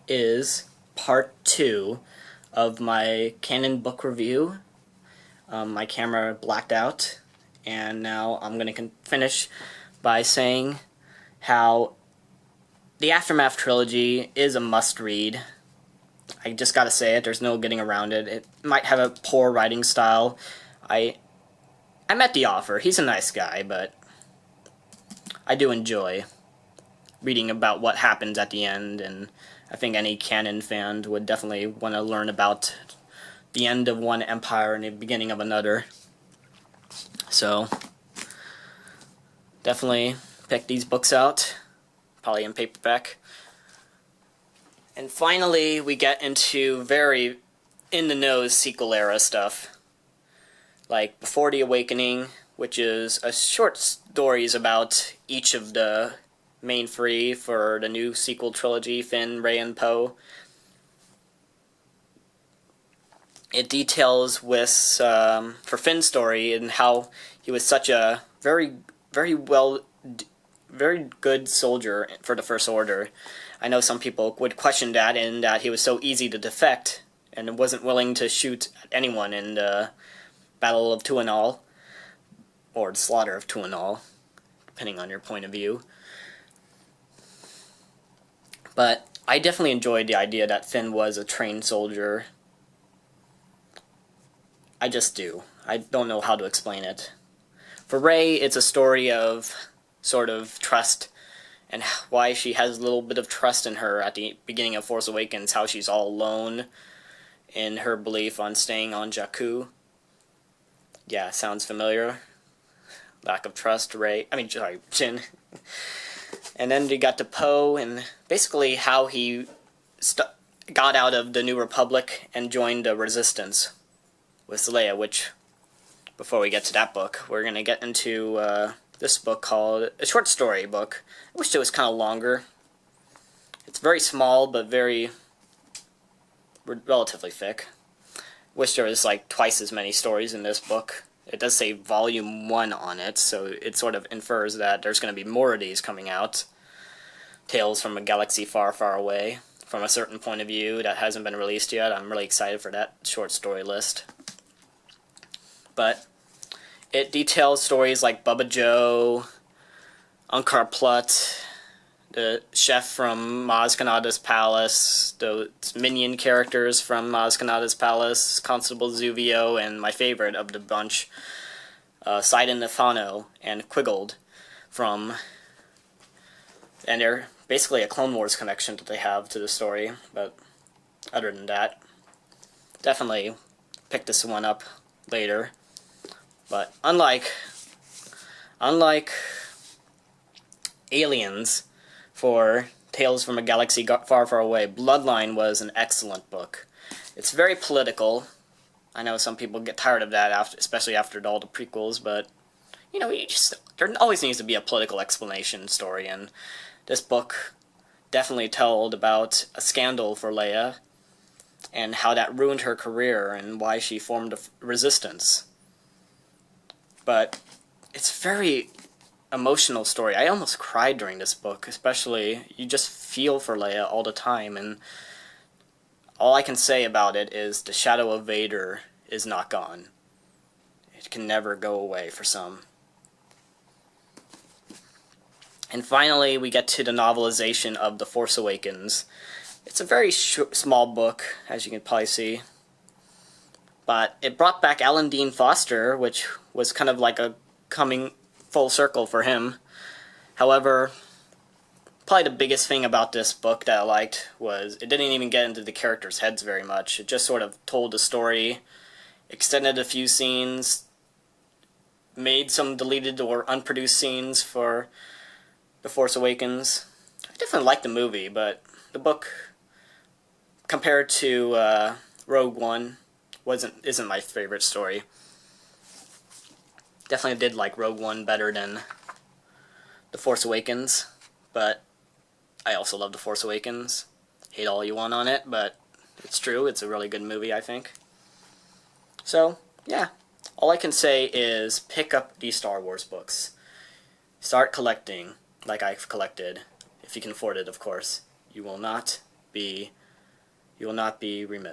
is part 2 of my Canon book review. My camera blacked out, and now I'm going to finish by saying how the Aftermath Trilogy is a must-read. I just gotta say it, there's no getting around it. It might have a poor writing style. I met the author. He's a nice guy, but I do enjoy reading about what happens at the end, and I think any Canon fan would definitely want to learn about the end of one empire and the beginning of another. So, definitely pick these books out, probably in paperback. And finally, we get into very in-the-nose sequel-era stuff, like Before the Awakening, which is a short stories about each of the main three for the new sequel trilogy, Finn, Rey, and Poe. It details with for Finn's story and how he was such a very good soldier for the First Order. I know some people would question that, in that he was so easy to defect and wasn't willing to shoot at anyone in the Battle of Tuanal, or the Slaughter of Tuanal, depending on your point of view. But I definitely enjoyed the idea that Finn was a trained soldier. I just do. I don't know how to explain it. For Rey, it's a story of sort of trust, and why she has a little bit of trust in her at the beginning of Force Awakens, how she's all alone in her belief on staying on Jakku. Yeah, sounds familiar. Lack of trust, Jin. And then we got to Poe, and basically how he got out of the New Republic and joined the Resistance with Leia, which, before we get to that book, we're going to get into this book called a short story book. I wish it was kind of longer. It's very small, but very relatively thick. Wish there was like twice as many stories in this book. It does say Volume 1 on it, so it sort of infers that there's going to be more of these coming out. Tales from a Galaxy Far, Far Away, from a certain point of view that hasn't been released yet. I'm really excited for that short story list. But it details stories like Bubba Joe, Unkar Plutt, the chef from Maz Kanata's palace, the minion characters from Maz Kanata's palace, Constable Zuvio, and my favorite of the bunch, Sidon Nefano and Quiggled from... And they're basically a Clone Wars connection that they have to the story, but other than that, definitely pick this one up later. But unlike Aliens, for Tales from a Galaxy Far, Far Away, Bloodline was an excellent book. It's very political. I know some people get tired of that, especially after all the prequels, but, you know, there always needs to be a political explanation story, and this book definitely told about a scandal for Leia, and how that ruined her career, and why she formed a resistance. But it's very emotional story. I almost cried during this book, especially. You just feel for Leia all the time, and all I can say about it is the shadow of Vader is not gone. It can never go away for some. And finally, we get to the novelization of The Force Awakens. It's a very small book, as you can probably see. But it brought back Alan Dean Foster, which was kind of like a coming full circle for him. However, probably the biggest thing about this book that I liked was it didn't even get into the characters' heads very much. It just sort of told the story, extended a few scenes, made some deleted or unproduced scenes for The Force Awakens. I definitely liked the movie, but the book, compared to Rogue One, isn't my favorite story. Definitely did like Rogue One better than The Force Awakens, but I also love The Force Awakens. Hate all you want on it, but it's true. It's a really good movie, I think. So, yeah. All I can say is pick up these Star Wars books. Start collecting, like I've collected, if you can afford it, of course. You will not be You will not be remiss.